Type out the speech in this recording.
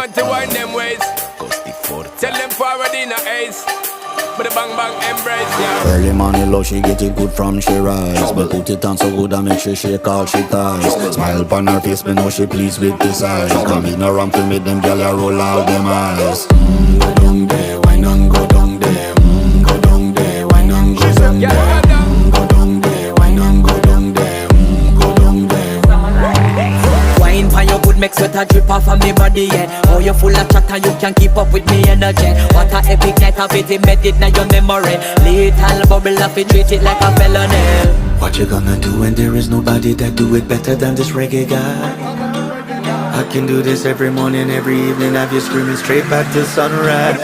want to wind them ways. Tell them forward in a ace. But the bang bang embrace, yeah. Early morning love, she get it good from she rise. But put it on so good I make she shake all she ties. Smile upon her face, me know she pleased with this eyes. Come in around to make them gyal a roll out them eyes. Go down there, wine and go down there. Go down there, wine and go down there. Go down there, wine and go down there. Go down there. Wine for your good make sweat a drip off of me body, yeah. Oh, you full of chatter, you can keep up with me energy. What a epic night of it, embedded now your memory. Little bubble of it, treat it like a felony. What you gonna do when there is nobody that do it better than this reggae guy? I can do this every morning, every evening, have you screaming straight back to sunrise.